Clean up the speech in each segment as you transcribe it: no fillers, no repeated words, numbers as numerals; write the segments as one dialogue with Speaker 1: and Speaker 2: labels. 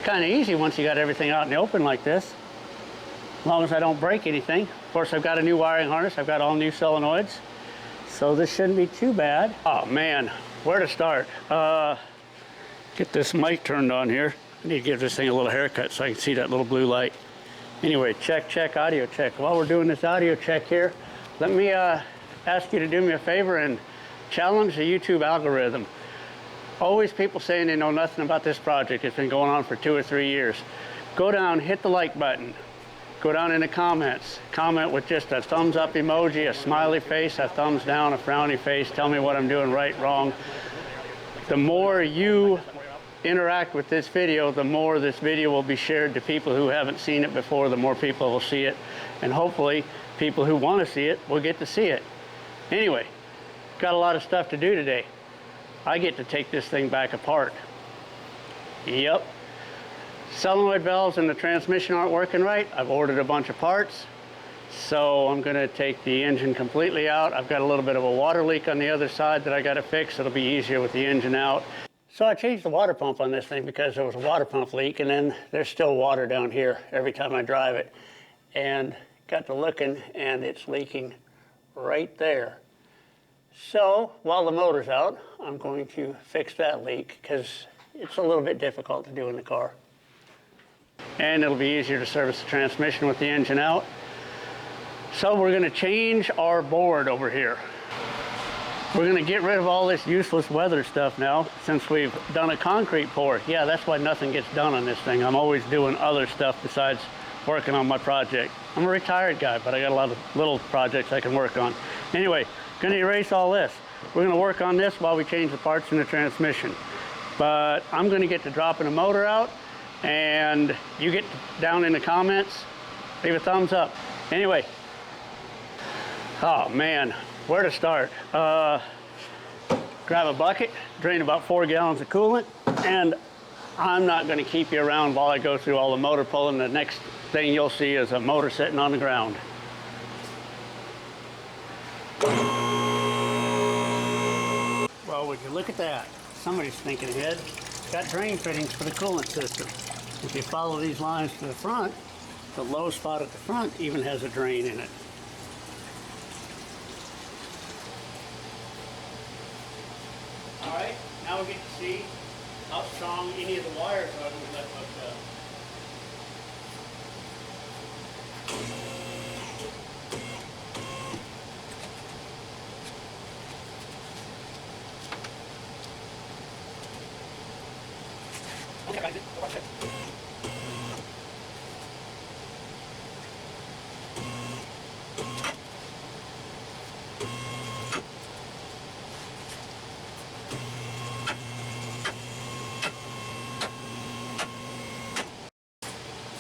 Speaker 1: Kind of easy once you got everything out in the open like this, as long as I don't break anything. Of course, I've got a new wiring harness. I've got all new solenoids, so this shouldn't be too bad. Oh man, where to start? Get this mic turned on here. I need to give this thing a little haircut so I can see that little blue light. Anyway, check, audio check. While we're doing this audio check here, let me ask you to do me a favor and challenge the YouTube algorithm. Always people saying they know nothing about this project. It's been going on for 2 or 3 years. Go down, hit the like button. Go down in the comments. Comment with just a thumbs up emoji, a smiley face, a thumbs down, a frowny face. Tell me what I'm doing right, wrong. The more you interact with this video, the more this video will be shared to people who haven't seen it before, the more people will see it. And hopefully, people who want to see it will get to see it. Anyway, got a lot of stuff to do today. I get to take this thing back apart. Yep. Solenoid valves in the transmission aren't working right. I've ordered a bunch of parts. So I'm going to take the engine completely out. I've got a little bit of a water leak on the other side that I got to fix. It'll be easier with the engine out. So I changed the water pump on this thing because there was a water pump leak, and then there's still water down here every time I drive it. And got to looking, and it's leaking right there. So while the motor's out, I'm going to fix that leak because it's a little bit difficult to do in the car. And it'll be easier to service the transmission with the engine out. So we're going to change our board over here. We're going to get rid of all this useless weather stuff now since we've done a concrete pour. Yeah, that's why nothing gets done on this thing. I'm always doing other stuff besides working on my project. I'm a retired guy, but I got a lot of little projects I can work on. Anyway, going to erase all this. We're going to work on this while we change the parts in the transmission. But I'm going to get to dropping the motor out, and you get down in the comments, leave a thumbs up. Anyway, oh man, where to start? Grab a bucket, drain about 4 gallons of coolant, and I'm not going to keep you around while I go through all the motor pulling. The next thing you'll see is a motor sitting on the ground. Well, would you look at that? Somebody's thinking ahead. It's got drain fittings for the coolant system. If you follow these lines to the front, the low spot at the front even has a drain in it. All right, now we get to see how strong any of the wires are that we left hooked up.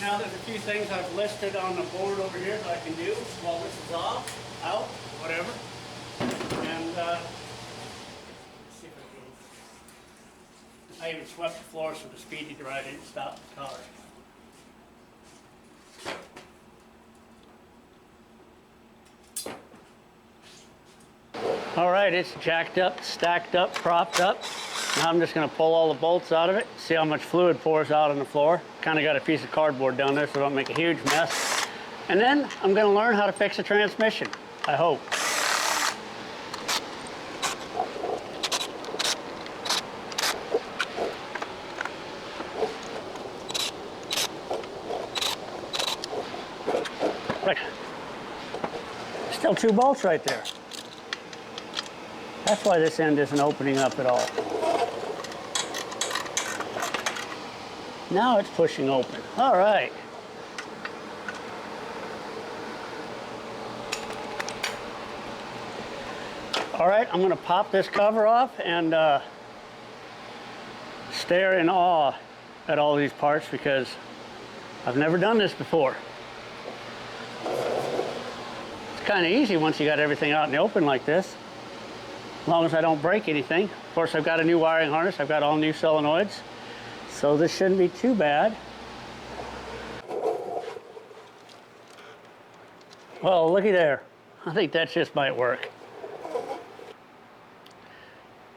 Speaker 1: Now there's a few things I've listed on the board over here that I can do while this is off, out, whatever. And let's see if I can. I even swept the floor so the speedy dry didn't stop the car. All right, it's jacked up, stacked up, propped up. Now I'm just going to pull all the bolts out of it, see how much fluid pours out on the floor. Kind of got a piece of cardboard down there so don't make a huge mess. And then I'm going to learn how to fix a transmission, I hope. Right. Still 2 bolts right there. That's why this end isn't opening up at all. Now it's pushing open. All right. All right, I'm going to pop this cover off and stare in awe at all these parts because I've never done this before. It's kind of easy once you got everything out in the open like this, as long as I don't break anything. Of course, I've got a new wiring harness. I've got all new solenoids. So this shouldn't be too bad. Well, looky there. I think that just might work.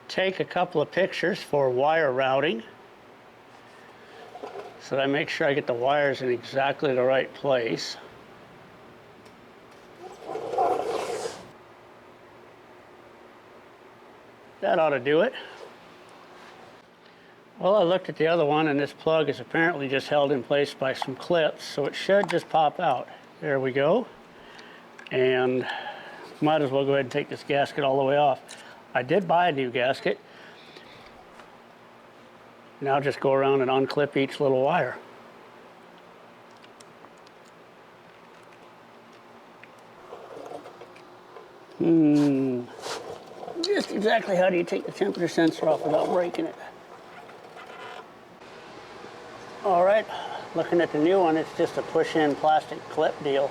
Speaker 1: Take a couple of pictures for wire routing. so that I make sure I get the wires in exactly the right place. That ought to do it. Well, I looked at the other one, and this plug is apparently just held in place by some clips, so it should just pop out. There we go. And might as well go ahead and take this gasket all the way off. I did buy a new gasket. Now just go around and unclip each little wire. Just exactly how do you take the temperature sensor off without breaking it? All right, looking at the new one, it's just a push-in plastic clip deal.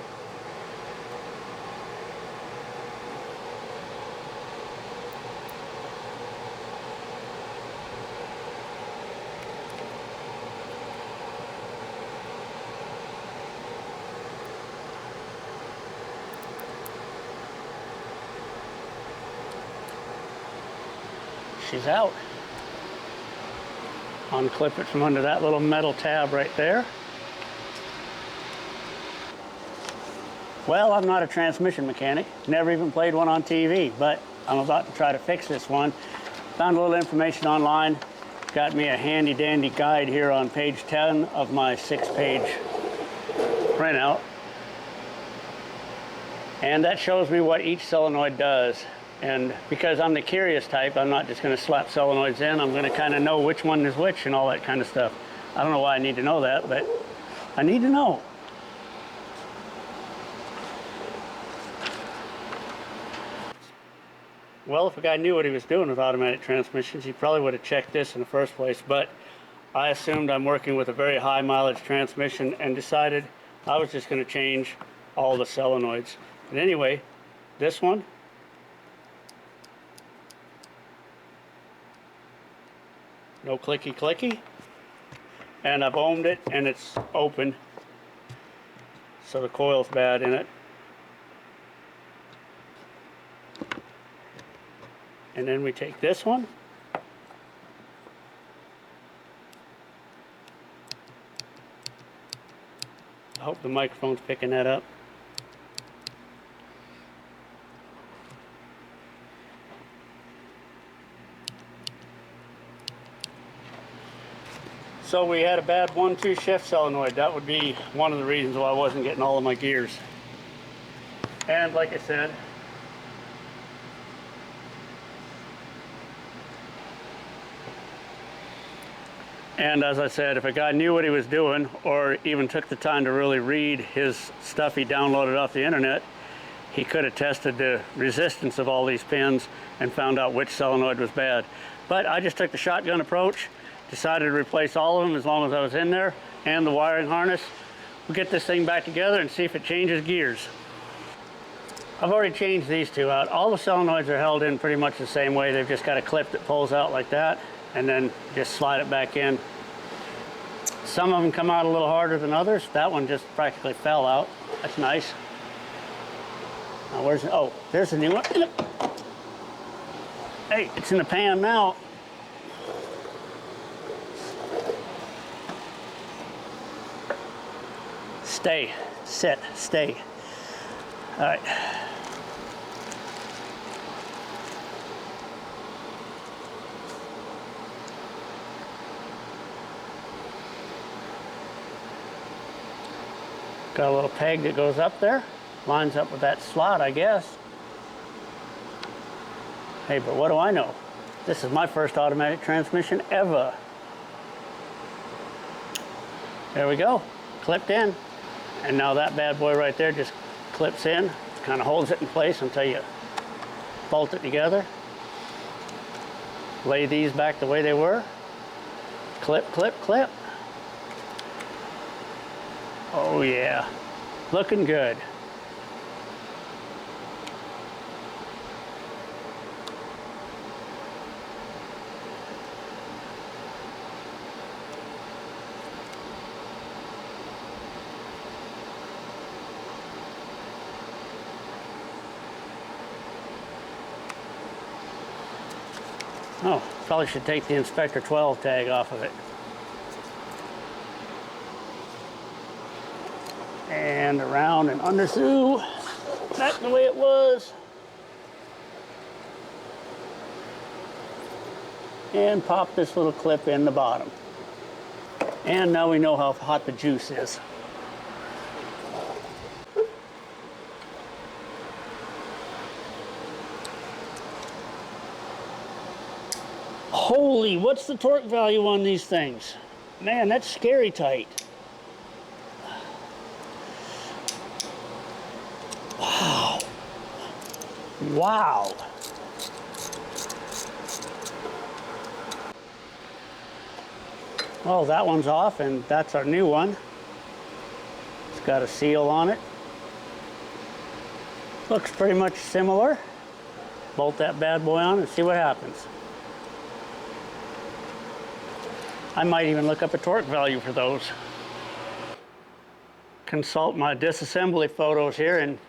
Speaker 1: She's out. Unclip it from under that little metal tab right there. Well, I'm not a transmission mechanic, never even played one on TV, but I'm about to try to fix this one. Found a little information online, got me a handy dandy guide here on page 10 of my 6-page printout. And that shows me what each solenoid does. And because I'm the curious type, I'm not just going to slap solenoids in. I'm going to kind of know which one is which and all that kind of stuff. I don't know why I need to know that, but I need to know. Well, if a guy knew what he was doing with automatic transmissions, he probably would have checked this in the first place. But I assumed I'm working with a very high mileage transmission and decided I was just going to change all the solenoids. And anyway, this one, no clicky clicky, and I've ohmed it and it's open, so the coil's bad in it. And then we take this one, I hope the microphone's picking that up. So we had a bad 1-2 shift solenoid. That would be one of the reasons why I wasn't getting all of my gears. And like I said, as I said, if a guy knew what he was doing or even took the time to really read his stuff he downloaded off the internet, he could have tested the resistance of all these pins and found out which solenoid was bad. But I just took the shotgun approach. Decided to replace all of them as long as I was in there, and the wiring harness. We'll get this thing back together and see if it changes gears. I've already changed these two out. All the solenoids are held in pretty much the same way. They've just got a clip that pulls out like that, and then just slide it back in. Some of them come out a little harder than others. That one just practically fell out. That's nice. Now where's, oh, there's the new one. Hey, it's in the pan now. Stay, sit, stay. All right. Got a little peg that goes up there, lines up with that slot, I guess. Hey, but what do I know? This is my first automatic transmission ever. There we go, clipped in. And now that bad boy right there just clips in, kind of holds it in place until you bolt it together. Lay these back the way they were. Clip, clip, clip. Oh yeah, looking good. Oh, probably should take the Inspector 12 tag off of it. And around and under through, back the way it was. And pop this little clip in the bottom. And now we know how hot the juice is. Holy, what's the torque value on these things? Man, that's scary tight. Wow. Wow. Well, that one's off, and that's our new one. It's got a seal on it. Looks pretty much similar. Bolt that bad boy on and see what happens. I might even look up a torque value for those. Consult my disassembly photos here and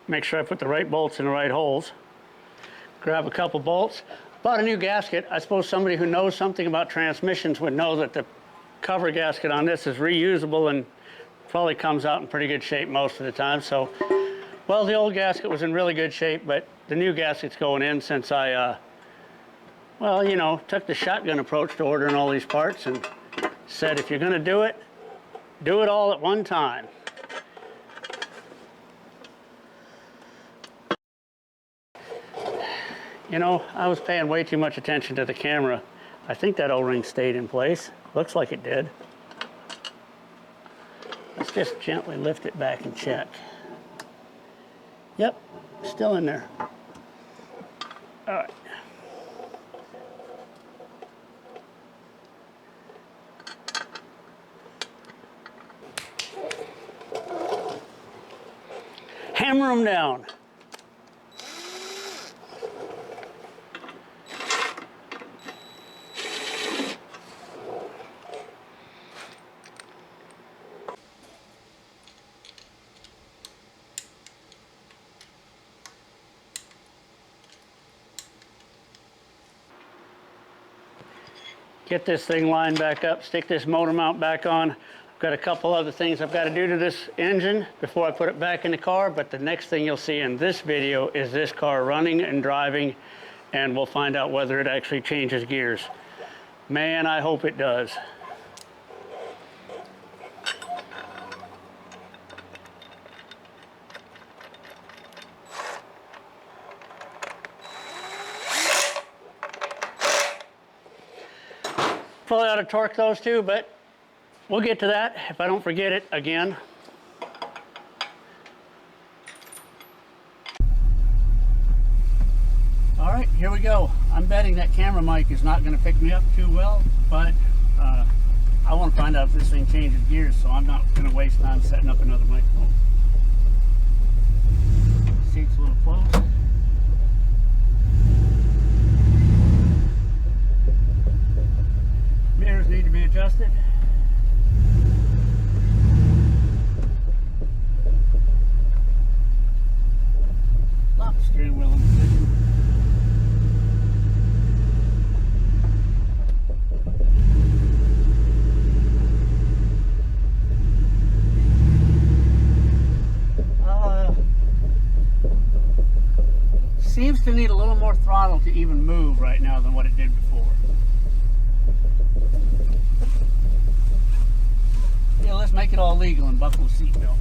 Speaker 1: make sure I put the right bolts in the right holes. Grab a couple bolts. Bought a new gasket. I suppose somebody who knows something about transmissions would know that the cover gasket on this is reusable and probably comes out in pretty good shape most of the time. So, well, the old gasket was in really good shape, but the new gasket's going in since I, well, you know, took the shotgun approach to ordering all these parts and said, if you're going to do it all at one time. You know, I was paying way too much attention to the camera. I think that O-ring stayed in place. Looks like it did. Let's just gently lift it back and check. Yep, still in there. All right. Hammer them down. Get this thing lined back up, stick this motor mount back on. I've got a couple other things I've got to do to this engine before I put it back in the car, but the next thing you'll see in this video is this car running and driving, and we'll find out whether it actually changes gears. Man, I hope it does. Probably ought to torque those too, but we'll get to that if I don't forget it again. All right, here we go. I'm betting that camera mic is not going to pick me up too well, but I want to find out if this thing changes gears, so I'm not going to waste time setting up another microphone. Seat's a little close. Mirrors need to be adjusted. Lock the steering wheel in position. Seems to need a little more throttle to even move right now than what it did before. Yeah, let's make it all legal and buckle the seatbelt.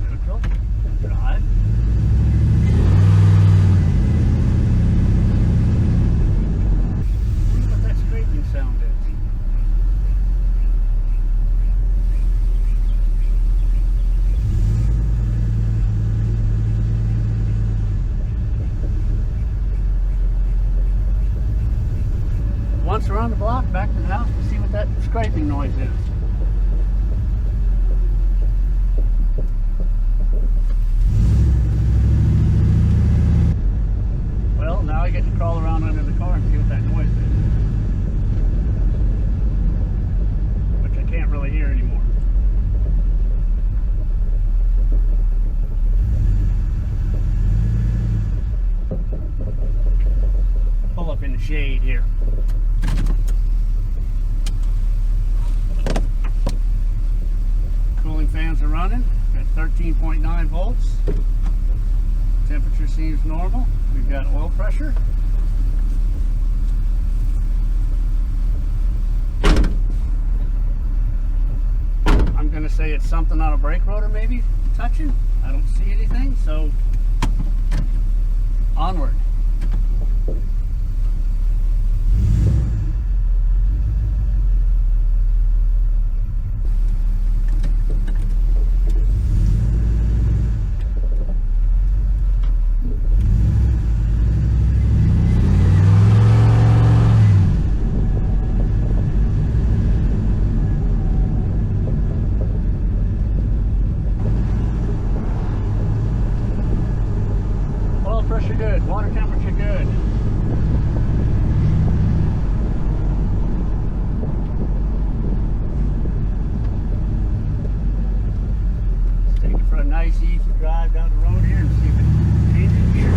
Speaker 1: Neutral. Drive. Wonder what that scraping sound is. Once around the block, back to the house to see what that scraping noise is. Well, now I get to crawl around under the car and see what that noise is, which I can't really hear anymore. shade here. Cooling fans are running at 13.9 volts. Temperature seems normal. We've got oil pressure. I'm going to say it's something on a brake rotor maybe touching. I don't see anything, so onward. Pressure good, water temperature good. Let's take it for a nice easy drive down the road here and see if it changes here.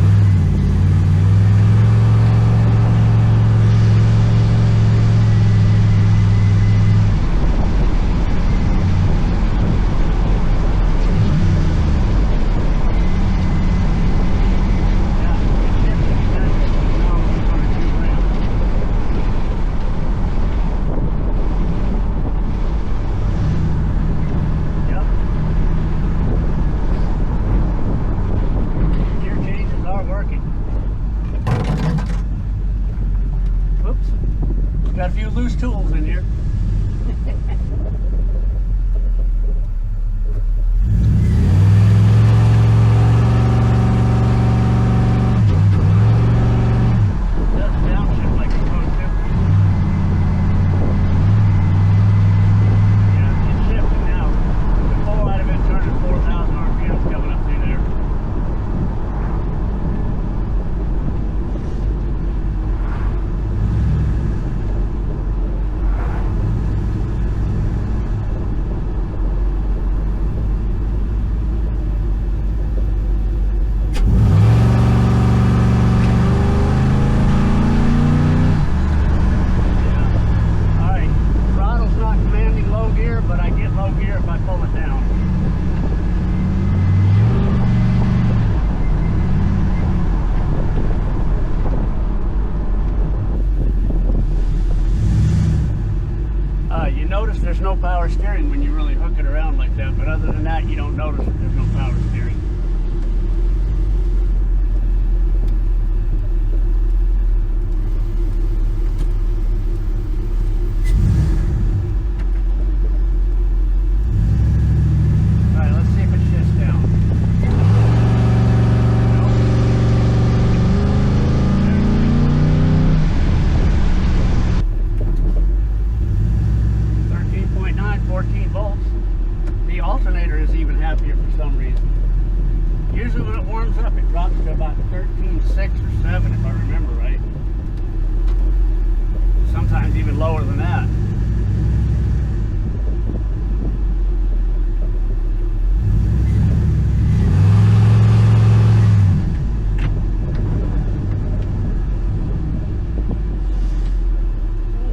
Speaker 1: Got a few loose tools in here. Doesn't downshift like it's supposed to. Yeah, it's shifting now. The pull out of it turning 4,000 RPMs coming up through there. You notice there's no power steering when you really hook it around like that, but other than that, you don't notice that there's no power steering. All right, let's see if it shifts down. 14 volts. The alternator is even happier for some reason. Usually when it warms up, it drops to about 13.6 or 7 if I remember right. Sometimes even lower than that.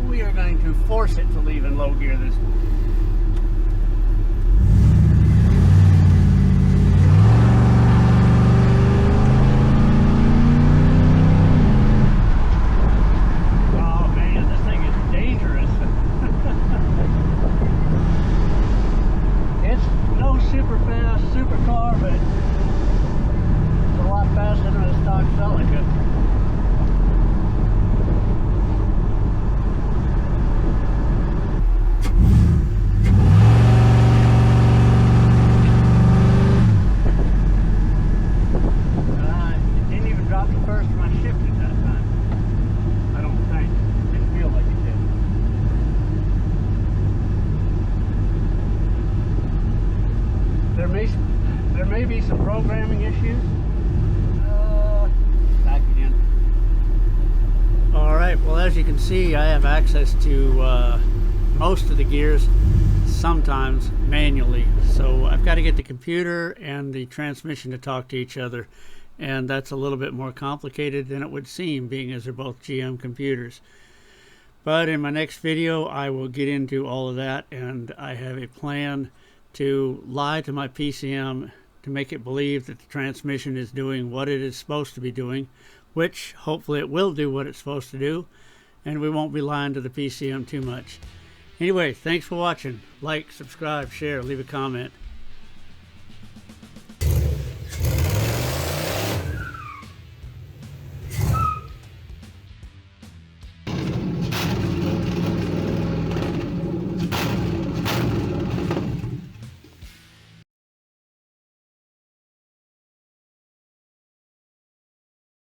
Speaker 1: We are going to force it to leave in low gear this time. Super fast supercar, but it's a lot faster than a stock Celica. It didn't even drop the first when I shifted that time. I don't think. It didn't feel like it did. There may be some programming issues. Back again. All right, well, as you can see, I have access to most of the gears, sometimes manually. So I've got to get the computer and the transmission to talk to each other. and that's a little bit more complicated than it would seem, being as they're both GM computers. But in my next video, I will get into all of that, and I have a plan to lie to my PCM to make it believe that the transmission is doing what it is supposed to be doing, which hopefully it will do what it's supposed to do, and we won't be lying to the PCM too much. Anyway, thanks for watching. Like, subscribe, share, leave a comment.